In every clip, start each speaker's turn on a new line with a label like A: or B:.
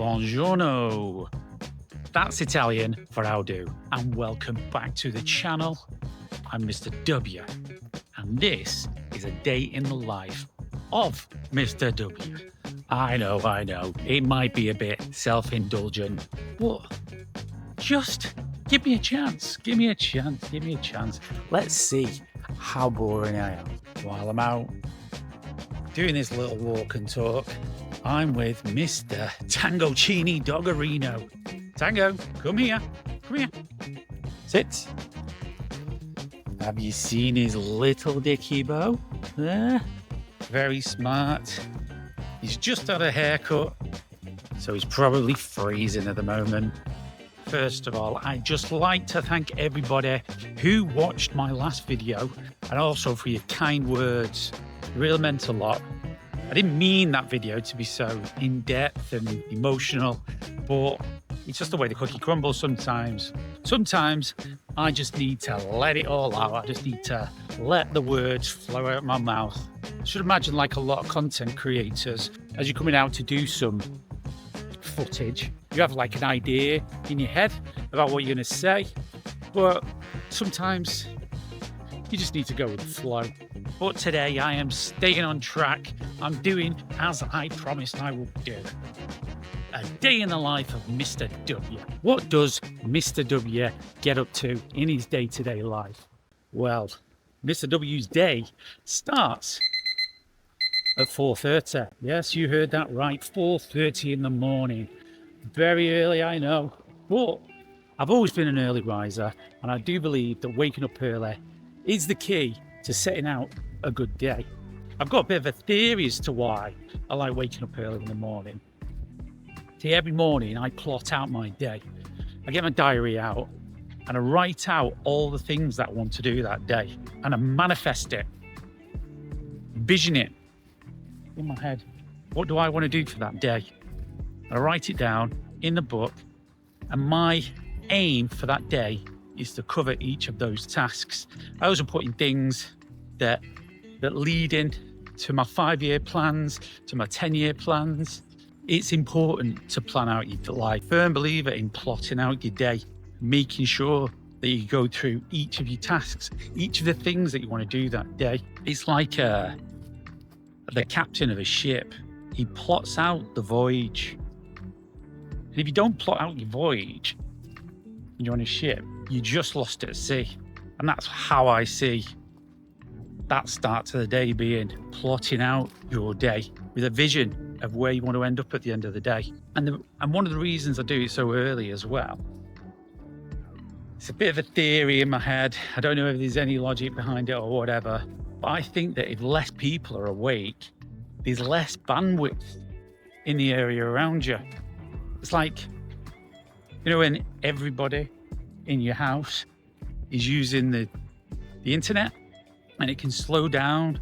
A: Buongiorno. That's Italian for how do. And welcome back to the channel. I'm Mr. DubYa. And this is a day in the life of Mr. DubYa. I know. It might be a bit self-indulgent, but just give me a chance. Let's see how boring I am. While I'm out doing this little walk and talk, I'm with Mr. Tangocini Doggerino. Tango, come here. Sit. Have you seen his little dicky bow? Very smart. He's just had a haircut, so he's probably freezing at the moment. First of all, I'd just like to thank everybody who watched my last video and also for your kind words. It really meant a lot. I didn't mean that video to be so in-depth and emotional, but it's just the way the cookie crumbles sometimes. Sometimes I just need to let it all out. I just need to let the words flow out of my mouth. I should imagine, like a lot of content creators, as you're coming out to do some footage, you have like an idea in your head about what you're going to say, but sometimes you just need to go with the flow. But today I am staying on track. I'm doing as I promised I would do. A day in the life of Mr. DubYa. What does Mr. DubYa get up to in his day-to-day life? Well, Mr. W's day starts at 4:30. Yes, you heard that right, 4:30 in the morning. Very early, I know, but I've always been an early riser, and I do believe that waking up early is the key to setting out a good day. I've got a bit of a theory as to why I like waking up early in the morning. See, every morning I plot out my day. I get my diary out and I write out all the things that I want to do that day, and I manifest it, vision it in my head. What do I want to do for that day? I write it down in the book, and my aim for that day is to cover each of those tasks. I also put in things that lead in to my 5-year plans, to my 10-year plans. It's important to plan out your life. Firm believer in plotting out your day, making sure that you go through each of your tasks, each of the things that you want to do that day. It's like the captain of a ship. He plots out the voyage. And if you don't plot out your voyage, and you're on a ship, you're just lost at sea. And that's how I see that start to the day being, plotting out your day with a vision of where you want to end up at the end of the day. And one of the reasons I do it so early as well, it's a bit of a theory in my head. I don't know if there's any logic behind it or whatever, but I think that if less people are awake, there's less bandwidth in the area around you. It's like, you know, when everybody in your house is using the internet, and it can slow down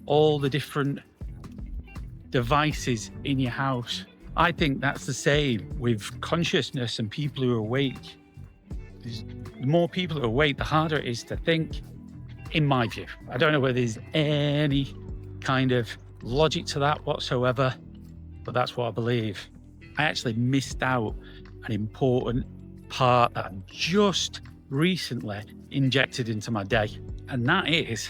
A: all the different devices in your house. I think that's the same with consciousness and people who are awake. The more people are awake, the harder it is to think, in my view. I don't know whether there's any kind of logic to that whatsoever, but that's what I believe. I actually missed out an important part that I just recently injected into my day, and that is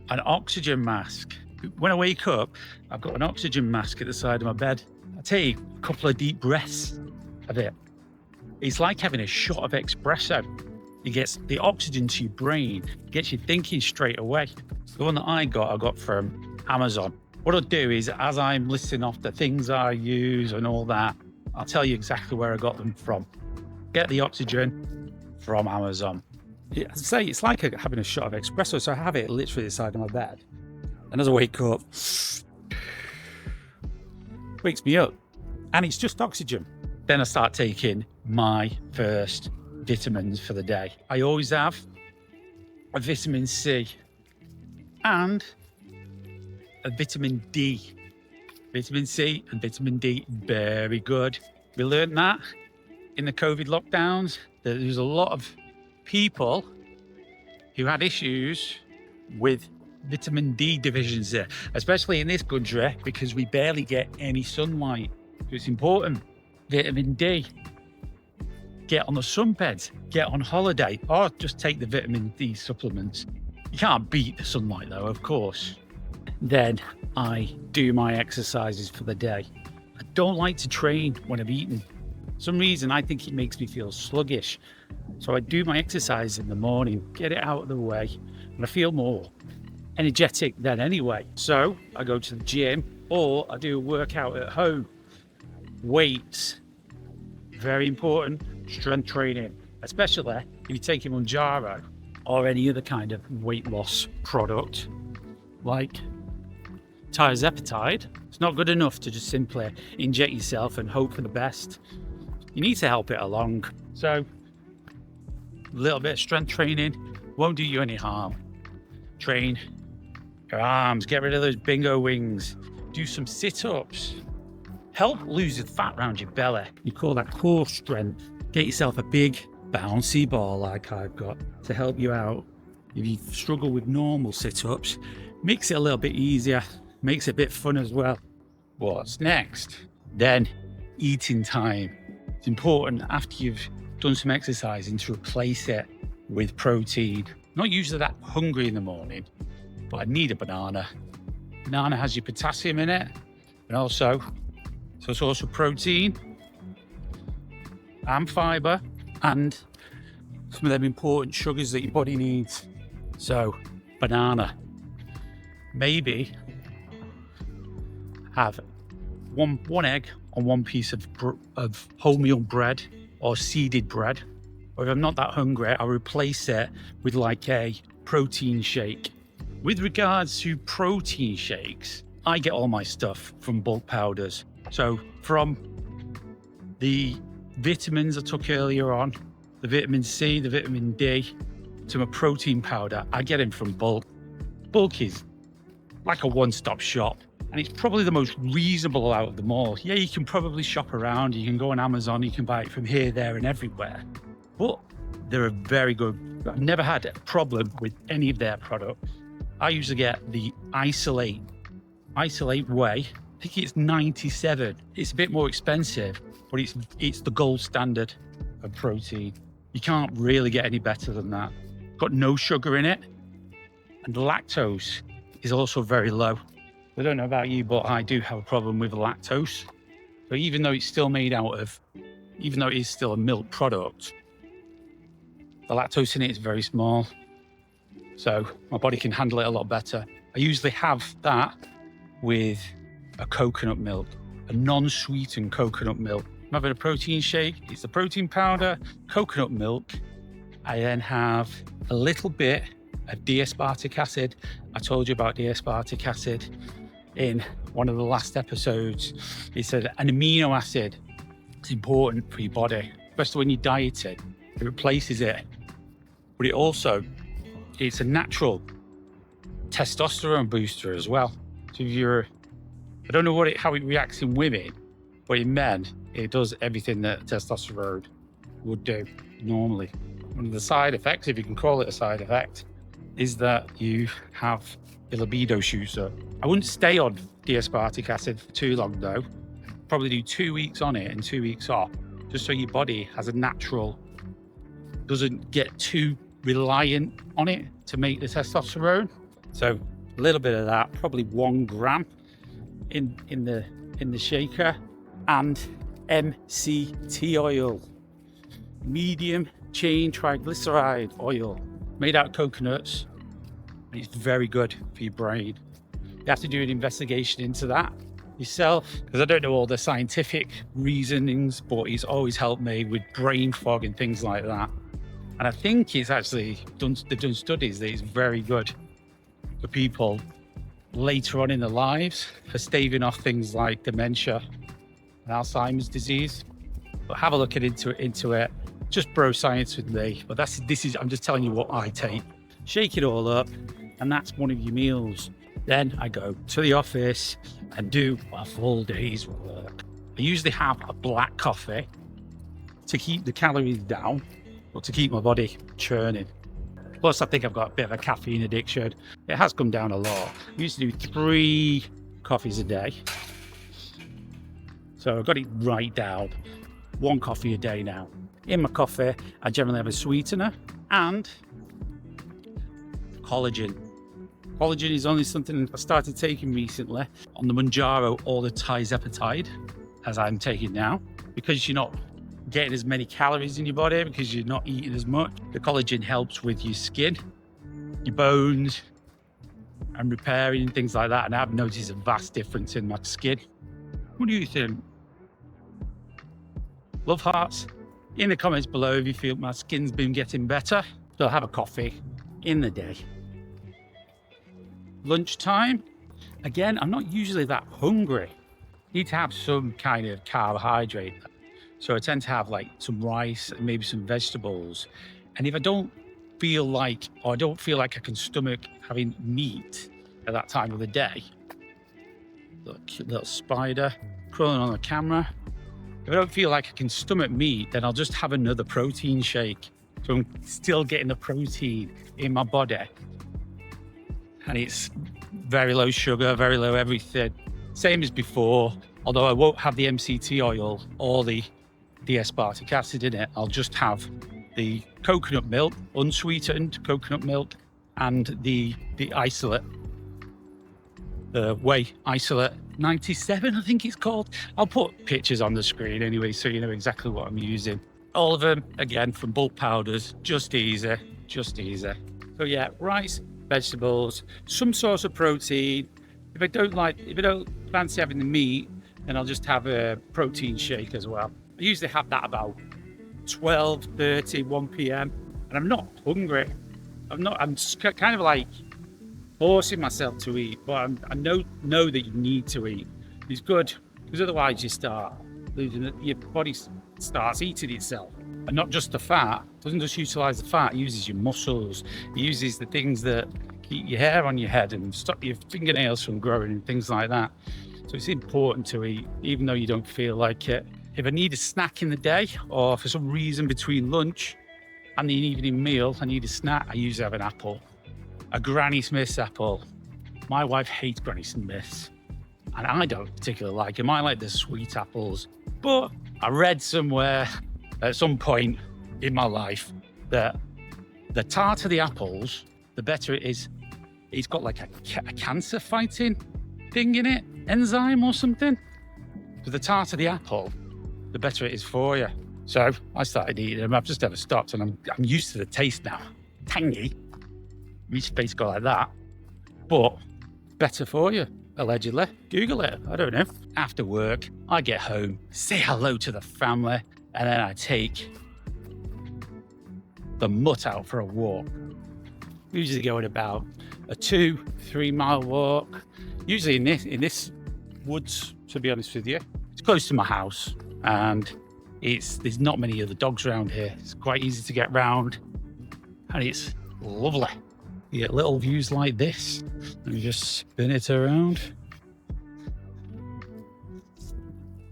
A: an oxygen mask. When I wake up, I've got an oxygen mask at the side of my bed. I take a couple of deep breaths of it. It's like having a shot of espresso. It gets the oxygen to your brain, gets you thinking straight away. The one that I got from Amazon. What I'll do is, as I'm listing off the things I use and all that, I'll tell you exactly where I got them from. Get the oxygen from Amazon. I'd say it's like having a shot of espresso, so I have it literally the side of my bed. And as I wake up, wakes me up, and it's just oxygen. Then I start taking my first vitamins for the day. I always have a vitamin C and a vitamin D. Vitamin C and vitamin D, very good. We learned that in the COVID lockdowns, that there's a lot of people who had issues with vitamin D deficiency, especially in this country, because we barely get any sunlight. So it's important vitamin D. Get on the sunbeds, get on holiday, or just take the vitamin D supplements. You can't beat the sunlight though, of course. Then I do my exercises for the day. I don't like to train when I've eaten. For some reason, I think it makes me feel sluggish. So I do my exercise in the morning, get it out of the way, and I feel more energetic then anyway. So I go to the gym or I do a workout at home. Weights, very important. Strength training, especially if you're taking Mounjaro or any other kind of weight loss product like Tirzepatide. It's not good enough to just simply inject yourself and hope for the best. You need to help it along. So a little bit of strength training won't do you any harm. Train your arms, get rid of those bingo wings, do some sit-ups, help lose the fat around your belly. You call that core strength. Get yourself a big bouncy ball like I've got to help you out. If you struggle with normal sit-ups, makes it a little bit easier, makes it a bit fun as well. What's next? Then eating time. It's important after you've done some exercising to replace it with protein. Not usually that hungry in the morning, but I need a banana. Banana has your potassium in it, and also, so it's also protein and fiber and some of them important sugars that your body needs. So banana, maybe have one egg on one piece of wholemeal bread or seeded bread. Or if I'm not that hungry, I'll replace it with like a protein shake. With regards to protein shakes, I get all my stuff from bulk powders. So from the vitamins I took earlier on, the vitamin C, the vitamin D, to my protein powder, I get them from bulk. Bulk is like a one-stop shop, and it's probably the most reasonable out of them all. Yeah, you can probably shop around, you can go on Amazon, you can buy it from here, there, and everywhere, but they're a very good. I've never had a problem with any of their products. I usually get the isolate whey. I think it's 97. It's a bit more expensive, but it's the gold standard of protein. You can't really get any better than that. Got no sugar in it, and the lactose is also very low. I don't know about you, but I do have a problem with lactose. So even though it's still even though it is still a milk product, the lactose in it is very small. So my body can handle it a lot better. I usually have that with a coconut milk, a non-sweetened coconut milk. I'm having a protein shake, it's the protein powder, coconut milk. I then have a little bit of D-aspartic acid. I told you about D-aspartic acid in one of the last episodes. It's an amino acid. It's important for your body, especially when you're dieting. It replaces it, but it's a natural testosterone booster as well. So if I don't know how it reacts in women, but in men, it does everything that testosterone would do normally. One of the side effects, if you can call it a side effect, is that you have a libido shoots up. I wouldn't stay on D-aspartic acid for too long though. Probably do 2 weeks on it and 2 weeks off, just so your body has a natural, doesn't get too reliant on it to make the testosterone. So a little bit of that, probably 1 gram in the shaker, and MCT oil, medium chain triglyceride oil, made out of coconuts. It's very good for your brain. You have to do an investigation into that yourself, because I don't know all the scientific reasonings, but it's always helped me with brain fog and things like that. And I think it's actually they've done studies that it's very good for people later on in their lives for staving off things like dementia and Alzheimer's disease. But have a look into it. Just bro science with me. But I'm just telling you what I take. Shake it all up, and that's one of your meals. Then I go to the office and do a full day's work. I usually have a black coffee to keep the calories down, but to keep my body churning. Plus, I think I've got a bit of a caffeine addiction. It has come down a lot. I used to do 3 coffees a day. So I've got it right down. 1 coffee a day now. In my coffee, I generally have a sweetener and collagen. Collagen is only something I started taking recently on the Mounjaro or the Tirzepatide, as I'm taking now, because you're not getting as many calories in your body, because you're not eating as much. The collagen helps with your skin, your bones, and repairing and things like that. And I've noticed a vast difference in my skin. What do you think? Love hearts in the comments below if you feel my skin's been getting better. So I'll have a coffee in the day. Lunchtime, again, I'm not usually that hungry. Need to have some kind of carbohydrate. So I tend to have like some rice and maybe some vegetables. And if I don't feel like, or I don't feel like I can stomach having meat at that time of the day, look, cute little spider crawling on the camera. If I don't feel like I can stomach meat, then I'll just have another protein shake. So I'm still getting the protein in my body. And it's very low sugar, very low everything. Same as before, although I won't have the MCT oil or the aspartic acid in it. I'll just have the coconut milk, unsweetened coconut milk, and the isolate, the whey isolate 97, I think it's called. I'll put pictures on the screen anyway, so you know exactly what I'm using. All of them, again, from bulk powders, just easy, just easy. So yeah, rice, vegetables, some sort of protein. If I don't fancy having the meat, then I'll just have a protein shake as well. I usually have that about 12:30, 1 p.m. and I'm not hungry. I'm just kind of like forcing myself to eat, but I know that you need to eat. It's good, because otherwise you start losing it. Your body starts eating itself. And not just the fat, it doesn't just utilize the fat, it uses your muscles, it uses the things that keep your hair on your head and stop your fingernails from growing and things like that. So it's important to eat, even though you don't feel like it. If I need a snack in the day, or for some reason between lunch and the evening meal, I need a snack, I usually have an apple. A Granny Smith's apple. My wife hates Granny Smith's, and I don't particularly like them. I like the sweet apples. But I read somewhere at some point in my life that the tartar the apples, the better it is. It's got like a cancer fighting thing in it, enzyme or something. So the tartar the apple, the better it is for you. So I started eating them. I've just never stopped, and I'm used to the taste now. Tangy. Each face go like that, but better for you, allegedly. Google it, I don't know. After work, I get home, say hello to the family, and then I take the mutt out for a walk. We usually go at about a 2-3 mile walk. Usually in this woods, to be honest with you. It's close to my house, and there's not many other dogs around here. It's quite easy to get round, and it's lovely. You get little views like this, and you just spin it around.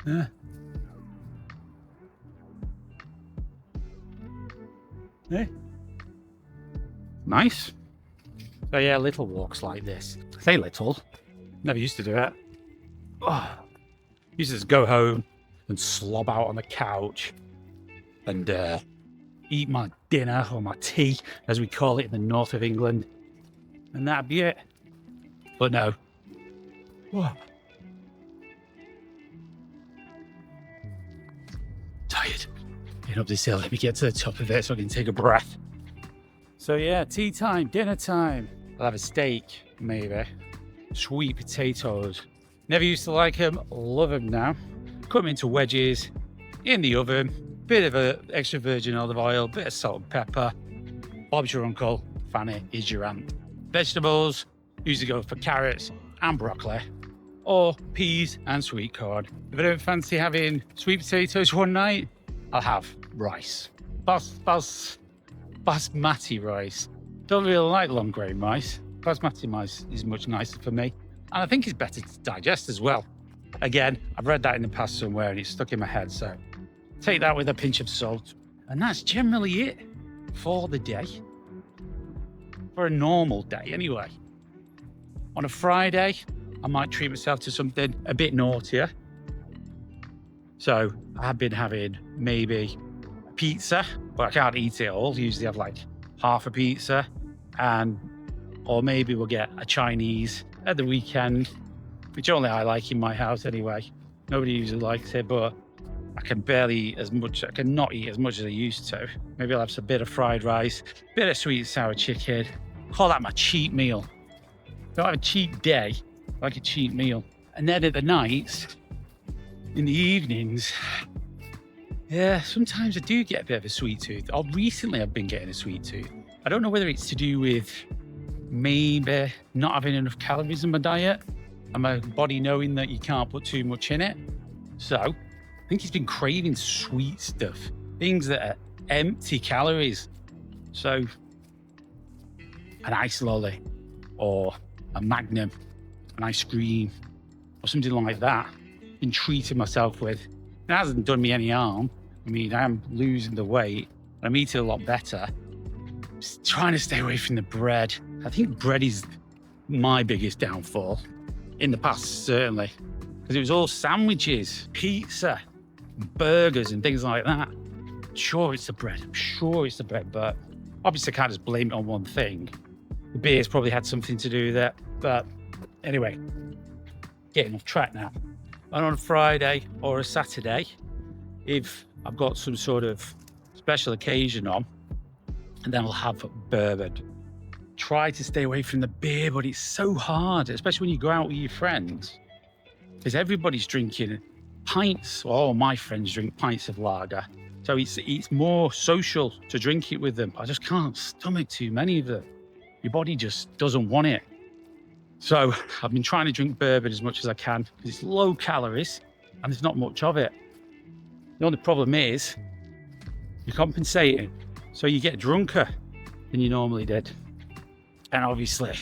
A: Yeah. Yeah. Nice. So yeah, little walks like this. I say little, never used to do it. Oh, used to just go home and slob out on the couch and eat my dinner, or my tea, as we call it in the north of England, and that'd be it. But no. Whoa. Tired. Getting up this hill, let me get to the top of it so I can take a breath. So yeah, tea time, dinner time. I'll have a steak, maybe. Sweet potatoes. Never used to like them, love them now. Cut them into wedges, in the oven. Bit of extra virgin olive oil, bit of salt and pepper. Bob's your uncle, Fanny is your aunt. Vegetables, usually go for carrots and broccoli, or peas and sweet corn. If I don't fancy having sweet potatoes one night, I'll have rice. Basmati rice. Don't really like long grain rice. Basmati rice is much nicer for me. And I think it's better to digest as well. Again, I've read that in the past somewhere and it's stuck in my head, so take that with a pinch of salt. And that's generally it for the day. For a normal day, anyway. On a Friday, I might treat myself to something a bit naughtier. So I've been having maybe a pizza, but I can't eat it all. Usually have like half a pizza, or maybe we'll get a Chinese at the weekend, which only I like in my house anyway. Nobody usually likes it, but I can barely eat as much. I can not eat as much as I used to. Maybe I'll have some bit of fried rice, bit of sweet and sour chicken. Call that my cheat meal. Don't have a cheat day, like a cheat meal. And then at the nights, in the evenings, yeah, sometimes I do get a bit of a sweet tooth. Recently I've been getting a sweet tooth. I don't know whether it's to do with maybe not having enough calories in my diet and my body knowing that you can't put too much in it. So I think he's been craving sweet stuff, things that are empty calories. So an ice lolly or a Magnum, an ice cream or something like that. Been treating myself with. It hasn't done me any harm. I mean, I am losing the weight. I'm eating a lot better. Just trying to stay away from the bread. I think bread is my biggest downfall. In the past, certainly. Because it was all sandwiches, pizza, burgers and things like that. Sure, it's the bread. I'm sure it's the bread, but obviously I can't just blame it on one thing. The beer's probably had something to do with that. But anyway, getting off track now. And on a Friday or a Saturday, if I've got some sort of special occasion on, and then I'll have bourbon. Try to stay away from the beer, but it's so hard, especially when you go out with your friends, because everybody's drinking pints. All my friends drink pints of lager. So it's more social to drink it with them. I just can't stomach too many of them. Your body just doesn't want it. So I've been trying to drink bourbon as much as I can because it's low calories and there's not much of it. The only problem is you're compensating. So you get drunker than you normally did. And obviously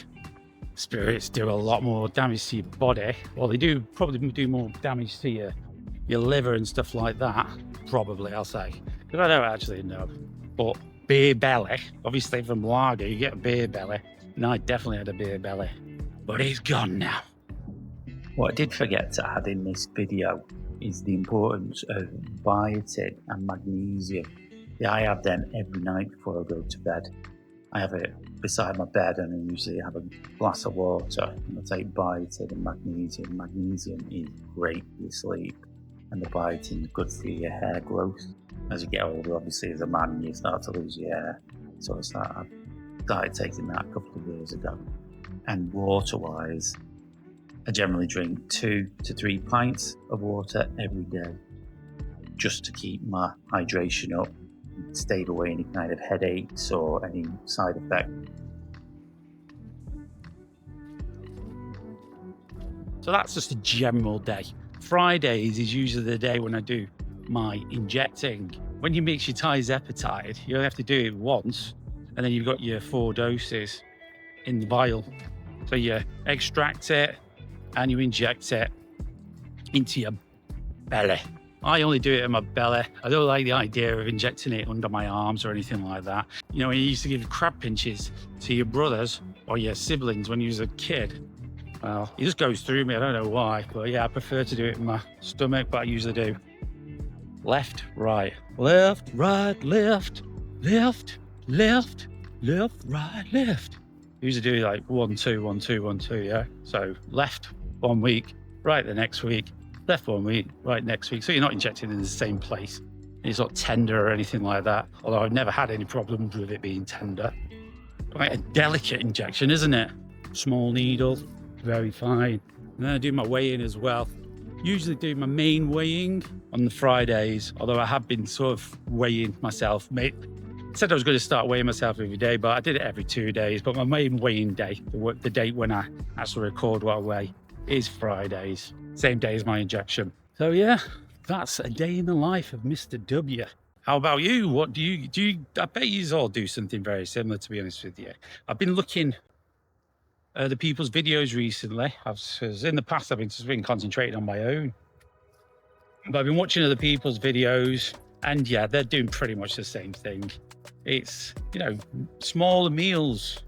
A: spirits do a lot more damage to your body. Well, they do probably do more damage to your liver and stuff like that. Probably, I'll say. Because I don't actually know. But beer belly, obviously from lager, you get a beer belly. And I definitely had a beer belly. But it's gone now.
B: What I did forget to add in this video is the importance of biotin and magnesium. Yeah, I have them every night before I go to bed. I have it beside my bed and I usually have a glass of water and I take biotin and magnesium. Magnesium is great for your sleep and the biotin is good for your hair growth. As you get older, obviously as a man, you start to lose your hair. So I started taking that a couple of years ago. And water-wise, I generally drink 2 to 3 pints of water every day just to keep my hydration up, stay away any kind of headaches or any side effect.
A: So that's just a general day. Fridays is usually the day when I do my injecting. When you mix your Tirzepatide, you only have to do it once, and then you've got your 4 doses in the vial. So you extract it and you inject it into your belly. I only do it in my belly. I don't like the idea of injecting it under my arms or anything like that. You know, when you used to give crab pinches to your brothers or your siblings when you was a kid, well, it just goes through me. I don't know why, but yeah, I prefer to do it in my stomach, but I usually do left, right, left, right, left, left, left, left, right, left. Usually do like 1, 2, 1, 2, 1, 2, yeah? So left 1 week, right the next week, left 1 week, right next week. So you're not injecting in the same place. And it's not tender or anything like that. Although I've never had any problems with it being tender. Quite a delicate injection, isn't it? Small needle, very fine. And then I do my weigh-in as well. Usually do my main weighing on the Fridays, although I have been sort of weighing myself. Said I was going to start weighing myself every day, but I did it every 2 days. But my main weighing day, the date when I actually record what I weigh, is Fridays. Same day as my injection. So yeah, that's a day in the life of Mr DubYa. How about you? What do you? I bet you all do something very similar, to be honest with you. I've been looking at the people's videos recently. In the past, I've just been concentrating on my own. But I've been watching other people's videos, and yeah, they're doing pretty much the same thing. It's, you know, smaller meals,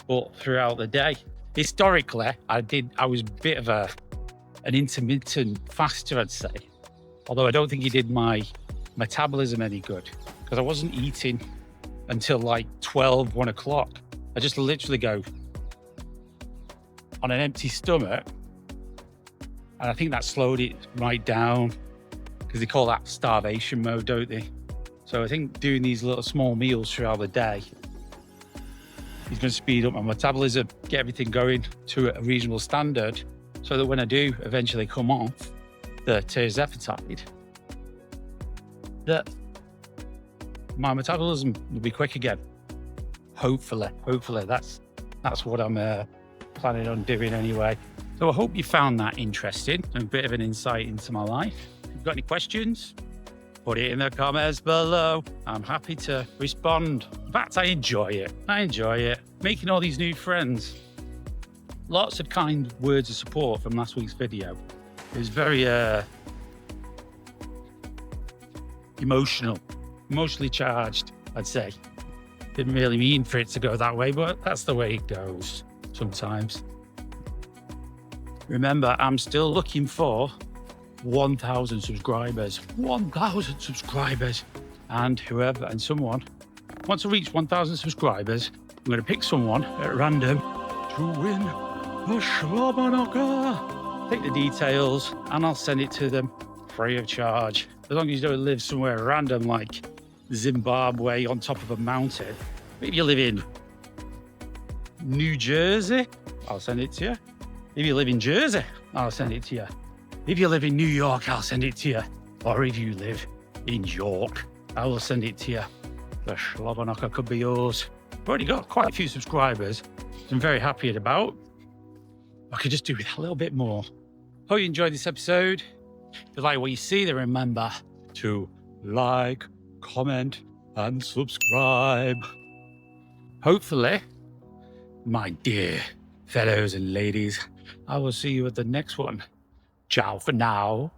A: but throughout the day. Historically, I was a bit of an intermittent faster, I'd say. Although I don't think he did my metabolism any good, because I wasn't eating until like 12, 1 o'clock. I just literally go on an empty stomach. And I think that slowed it right down, because they call that starvation mode, don't they? So I think doing these little small meals throughout the day is going to speed up my metabolism, get everything going to a reasonable standard, so that when I do eventually come off the Tirzepatide, that my metabolism will be quick again. Hopefully, that's what I'm planning on doing anyway. So I hope you found that interesting and a bit of an insight into my life. If you've got any questions, put it in the comments below. I'm happy to respond. In fact, I enjoy it. Making all these new friends. Lots of kind words of support from last week's video. It was very emotionally charged, I'd say. Didn't really mean for it to go that way, but that's the way it goes sometimes. Remember, I'm still looking for 1,000 subscribers. 1,000 subscribers. And someone wants to reach 1,000 subscribers, I'm going to pick someone at random to win a Schlabberknocker. Take the details and I'll send it to them free of charge. As long as you don't live somewhere random like Zimbabwe on top of a mountain. Maybe you live in New Jersey, I'll send it to you. If you live in Jersey, I'll send it to you. If you live in New York, I'll send it to you. Or if you live in York, I will send it to you. The Schlabberknocker could be yours. I've already got quite a few subscribers, which I'm very happy about. I could just do with a little bit more. Hope you enjoyed this episode. If you like what you see, then remember to like, comment, and subscribe. Hopefully, my dear fellows and ladies, I will see you at the next one. Ciao for now.